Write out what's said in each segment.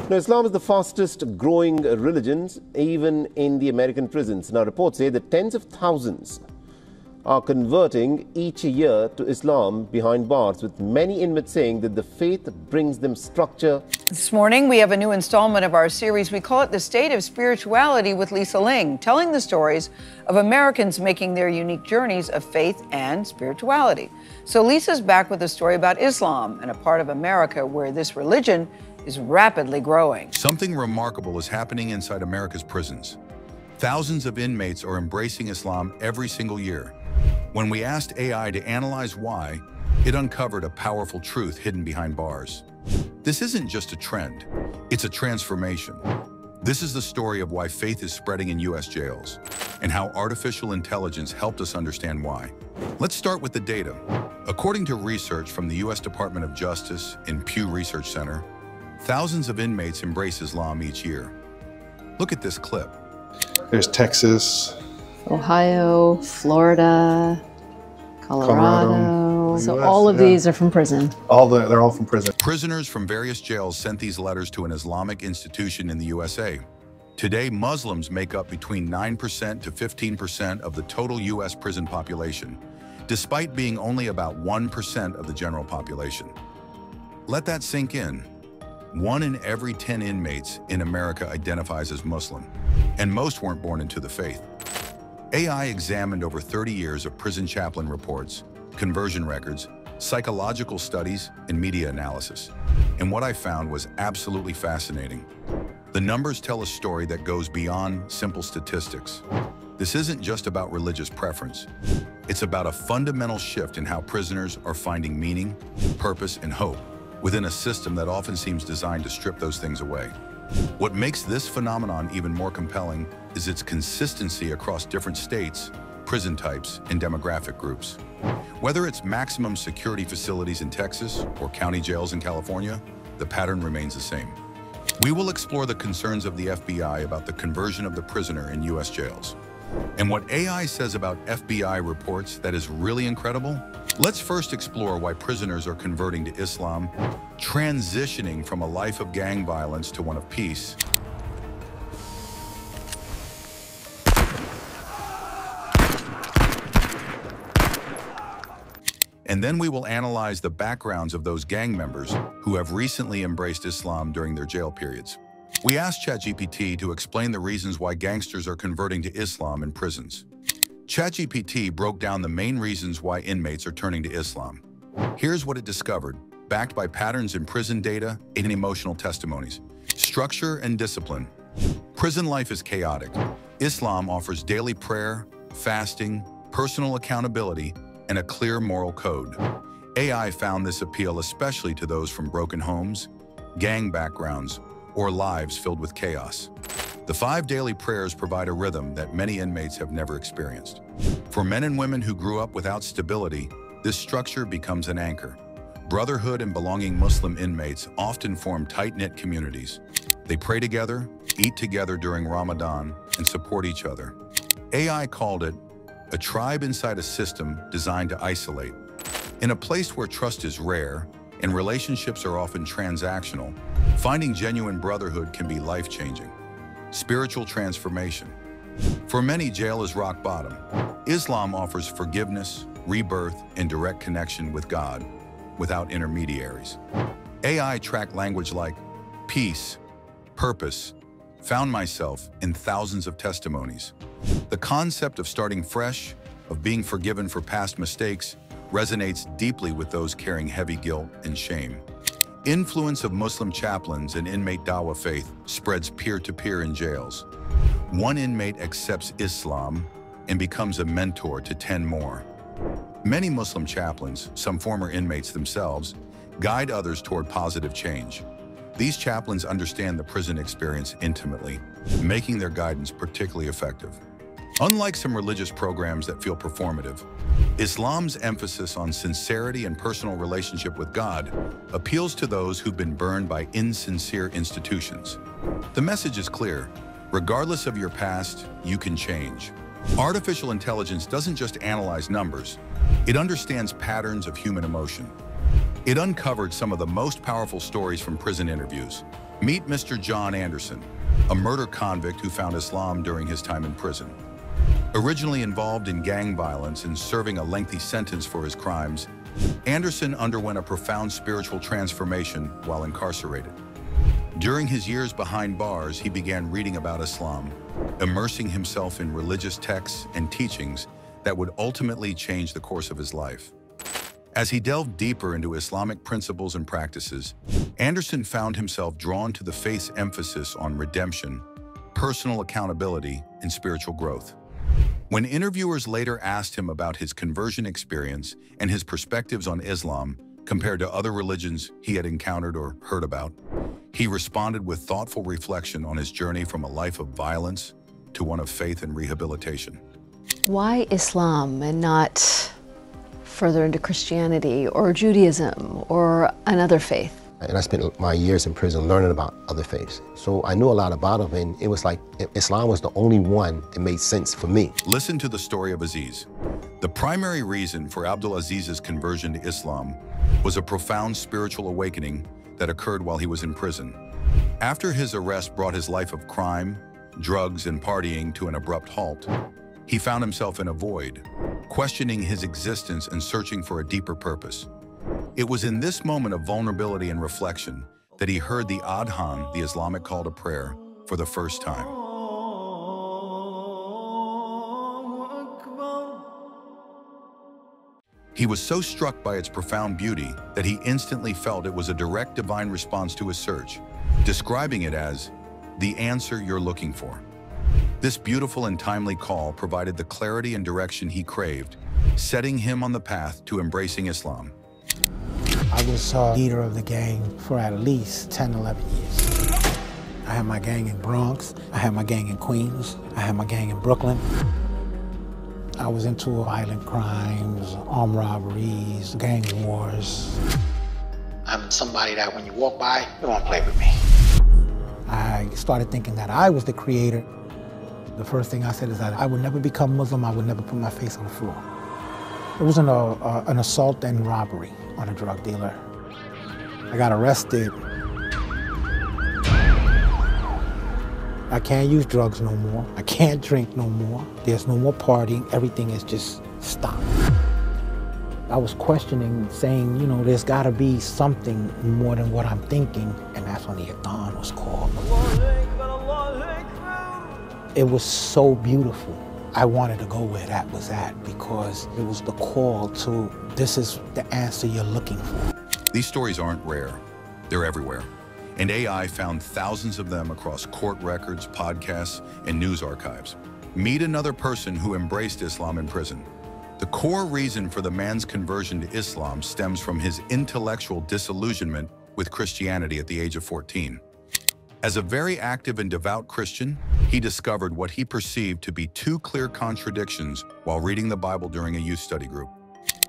Now, Islam is the fastest growing religion, even in the American prisons. Now, reports say that tens of thousands are converting each year to Islam behind bars, with many inmates saying that the faith brings them structure. This morning, we have a new installment of our series. We call it The State of Spirituality with Lisa Ling, telling the stories of Americans making their unique journeys of faith and spirituality. So Lisa's back with a story about Islam and a part of America where this religion is rapidly growing. Something remarkable is happening inside America's prisons. Thousands of inmates are embracing Islam every single year. When we asked AI to analyze why, it uncovered a powerful truth hidden behind bars. This isn't just a trend, it's a transformation. This is the story of why faith is spreading in U.S. jails and how artificial intelligence helped us understand why. Let's start with the data. According to research from the U.S. Department of Justice and Pew Research Center, thousands of inmates embrace Islam each year. Look at this clip. There's Texas, Ohio, Florida, Colorado. So US, all of these are from prison. They're all from prison. Prisoners from various jails sent these letters to an Islamic institution in the USA. Today, Muslims make up between 9% to 15% of the total U.S. prison population, despite being only about 1% of the general population. Let that sink in. 1 in every 10 inmates in America identifies as Muslim, and most weren't born into the faith. AI examined over 30 years of prison chaplain reports, conversion records, psychological studies, and media analysis. And what I found was absolutely fascinating. The numbers tell a story that goes beyond simple statistics. This isn't just about religious preference. It's about a fundamental shift in how prisoners are finding meaning, purpose, and hope within a system that often seems designed to strip those things away. What makes this phenomenon even more compelling is its consistency across different states, prison types, and demographic groups. Whether it's maximum security facilities in Texas or county jails in California, the pattern remains the same. We will explore the concerns of the FBI about the conversion of the prisoner in U.S. jails. And what AI says about FBI reports that is really incredible? Let's first explore why prisoners are converting to Islam, transitioning from a life of gang violence to one of peace. And then we will analyze the backgrounds of those gang members who have recently embraced Islam during their jail periods. We asked ChatGPT to explain the reasons why gangsters are converting to Islam in prisons. ChatGPT broke down the main reasons why inmates are turning to Islam. Here's what it discovered, backed by patterns in prison data and emotional testimonies. Structure and discipline. Prison life is chaotic. Islam offers daily prayer, fasting, personal accountability, and a clear moral code. AI found this appeal especially to those from broken homes, gang backgrounds, or lives filled with chaos. The 5 daily prayers provide a rhythm that many inmates have never experienced. For men and women who grew up without stability, this structure becomes an anchor. Brotherhood and belonging Muslim inmates often form tight-knit communities. They pray together, eat together during Ramadan, and support each other. AI called it a tribe inside a system designed to isolate. In a place where trust is rare and relationships are often transactional, finding genuine brotherhood can be life-changing. Spiritual transformation. For many, jail is rock bottom. Islam offers forgiveness, rebirth, and direct connection with God without intermediaries. AI tracked language like peace, purpose, found myself in thousands of testimonies. The concept of starting fresh, of being forgiven for past mistakes, resonates deeply with those carrying heavy guilt and shame. Influence of Muslim chaplains and inmate dawah faith spreads peer-to-peer in jails. One inmate accepts Islam and becomes a mentor to 10 more. Many Muslim chaplains, some former inmates themselves, guide others toward positive change. These chaplains understand the prison experience intimately, making their guidance particularly effective. Unlike some religious programs that feel performative, Islam's emphasis on sincerity and personal relationship with God appeals to those who've been burned by insincere institutions. The message is clear: regardless of your past, you can change. Artificial intelligence doesn't just analyze numbers, it understands patterns of human emotion. It uncovered some of the most powerful stories from prison interviews. Meet Mr. John Anderson, a murder convict who found Islam during his time in prison. Originally involved in gang violence and serving a lengthy sentence for his crimes, Anderson underwent a profound spiritual transformation while incarcerated. During his years behind bars, he began reading about Islam, immersing himself in religious texts and teachings that would ultimately change the course of his life. As he delved deeper into Islamic principles and practices, Anderson found himself drawn to the faith's emphasis on redemption, personal accountability, and spiritual growth. When interviewers later asked him about his conversion experience and his perspectives on Islam compared to other religions he had encountered or heard about, he responded with thoughtful reflection on his journey from a life of violence to one of faith and rehabilitation. Why Islam and not further into Christianity or Judaism or another faith? And I spent my years in prison learning about other faiths. So I knew a lot about them, and it was like Islam was the only one that made sense for me. Listen to the story of Aziz. The primary reason for Abdul Aziz's conversion to Islam was a profound spiritual awakening that occurred while he was in prison. After his arrest brought his life of crime, drugs, and partying to an abrupt halt, he found himself in a void, questioning his existence and searching for a deeper purpose. It was in this moment of vulnerability and reflection that he heard the Adhan, the Islamic call to prayer, for the first time. He was so struck by its profound beauty that he instantly felt it was a direct divine response to his search, describing it as the answer you're looking for. This beautiful and timely call provided the clarity and direction he craved, setting him on the path to embracing Islam. I was leader of the gang for at least 10, 11 years. I had my gang in Bronx, I had my gang in Queens, I had my gang in Brooklyn. I was into violent crimes, armed robberies, gang wars. I'm somebody that when you walk by, you don't play with me. I started thinking that I was the creator. The first thing I said is that I would never become Muslim, I would never put my face on the floor. It was an assault and robbery on a drug dealer. I got arrested. I can't use drugs no more. I can't drink no more. There's no more partying. Everything is just stopped. I was questioning, saying, you know, there's gotta be something more than what I'm thinking. And that's when the Adhan was called. It was so beautiful. I wanted to go where that was at because it was the call to, this is the answer you're looking for. These stories aren't rare. They're everywhere. And AI found thousands of them across court records, podcasts, and news archives. Meet another person who embraced Islam in prison. The core reason for the man's conversion to Islam stems from his intellectual disillusionment with Christianity at the age of 14. As a very active and devout Christian, he discovered what he perceived to be two clear contradictions while reading the Bible during a youth study group.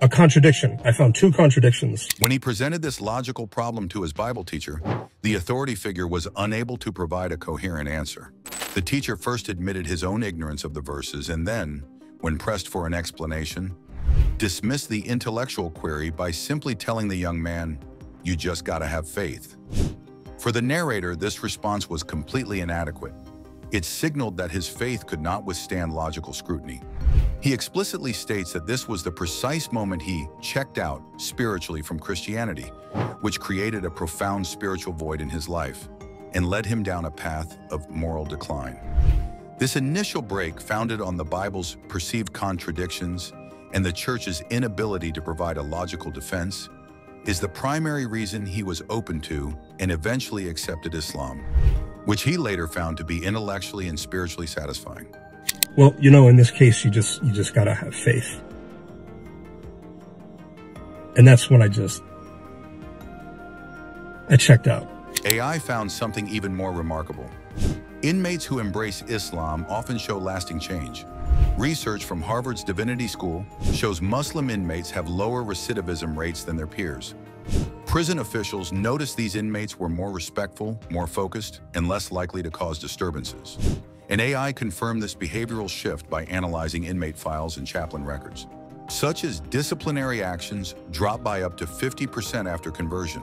A contradiction. I found two contradictions. When he presented this logical problem to his Bible teacher, the authority figure was unable to provide a coherent answer. The teacher first admitted his own ignorance of the verses and then, when pressed for an explanation, dismissed the intellectual query by simply telling the young man, "You just gotta have faith." For the narrator, this response was completely inadequate. It signaled that his faith could not withstand logical scrutiny. He explicitly states that this was the precise moment he checked out spiritually from Christianity, which created a profound spiritual void in his life and led him down a path of moral decline. This initial break, founded on the Bible's perceived contradictions and the church's inability to provide a logical defense, is the primary reason he was open to and eventually accepted Islam, which he later found to be intellectually and spiritually satisfying. Well, you know, in this case, you just gotta have faith. And that's when I checked out. AI found something even more remarkable. Inmates who embrace Islam often show lasting change. Research from Harvard's Divinity School shows Muslim inmates have lower recidivism rates than their peers. Prison officials noticed these inmates were more respectful, more focused, and less likely to cause disturbances. And AI confirmed this behavioral shift by analyzing inmate files and chaplain records, such as disciplinary actions dropped by up to 50% after conversion.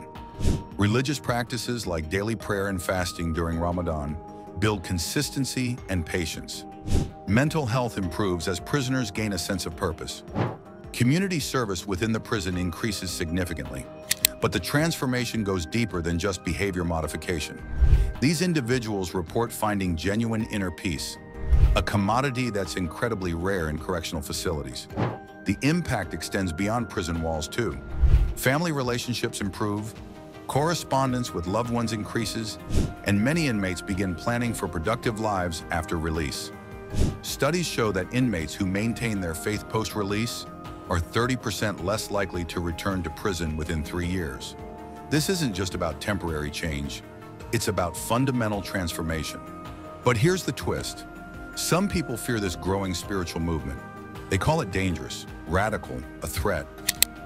Religious practices like daily prayer and fasting during Ramadan build consistency and patience. Mental health improves as prisoners gain a sense of purpose. Community service within the prison increases significantly, but the transformation goes deeper than just behavior modification. These individuals report finding genuine inner peace, a commodity that's incredibly rare in correctional facilities. The impact extends beyond prison walls too. Family relationships improve, correspondence with loved ones increases, and many inmates begin planning for productive lives after release. Studies show that inmates who maintain their faith post-release are 30% less likely to return to prison within 3 years. This isn't just about temporary change, it's about fundamental transformation. But here's the twist. Some people fear this growing spiritual movement. They call it dangerous, radical, a threat.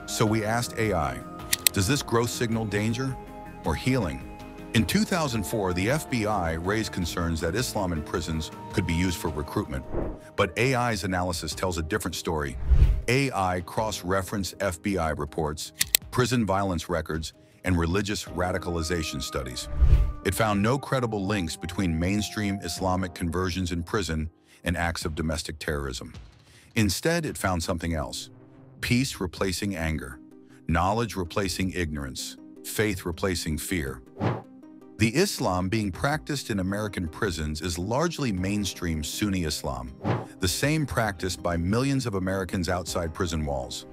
So we asked AI, does this growth signal danger or healing? In 2004, the FBI raised concerns that Islam in prisons could be used for recruitment. But AI's analysis tells a different story. AI cross-referenced FBI reports, prison violence records, and religious radicalization studies. It found no credible links between mainstream Islamic conversions in prison and acts of domestic terrorism. Instead, it found something else: peace replacing anger, knowledge replacing ignorance, faith replacing fear. The Islam being practiced in American prisons is largely mainstream Sunni Islam, the same practiced by millions of Americans outside prison walls.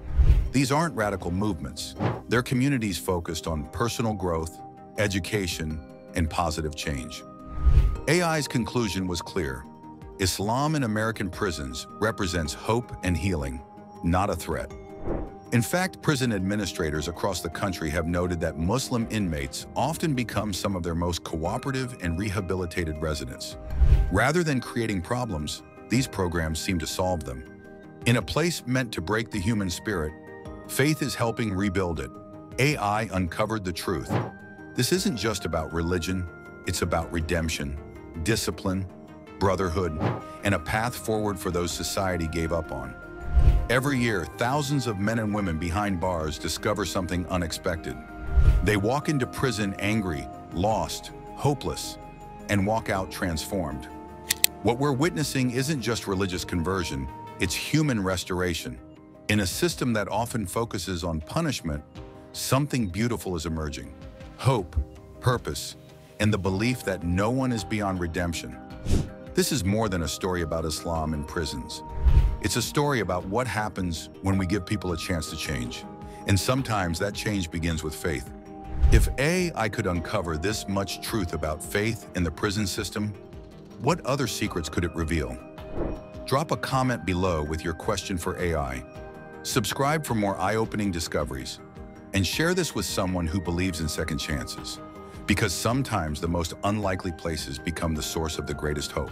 These aren't radical movements. They're communities focused on personal growth, education, and positive change. AI's conclusion was clear. Islam in American prisons represents hope and healing, not a threat. In fact, prison administrators across the country have noted that Muslim inmates often become some of their most cooperative and rehabilitated residents. Rather than creating problems, these programs seem to solve them. In a place meant to break the human spirit, faith is helping rebuild it. AI uncovered the truth. This isn't just about religion, it's about redemption, discipline, brotherhood, and a path forward for those society gave up on. Every year, thousands of men and women behind bars discover something unexpected. They walk into prison angry, lost, hopeless, and walk out transformed. What we're witnessing isn't just religious conversion, it's human restoration. In a system that often focuses on punishment, something beautiful is emerging: hope, purpose, and the belief that no one is beyond redemption. This is more than a story about Islam in prisons. It's a story about what happens when we give people a chance to change. And sometimes that change begins with faith. If AI could uncover this much truth about faith in the prison system, what other secrets could it reveal? Drop a comment below with your question for AI. Subscribe for more eye-opening discoveries. And share this with someone who believes in second chances. Because sometimes the most unlikely places become the source of the greatest hope.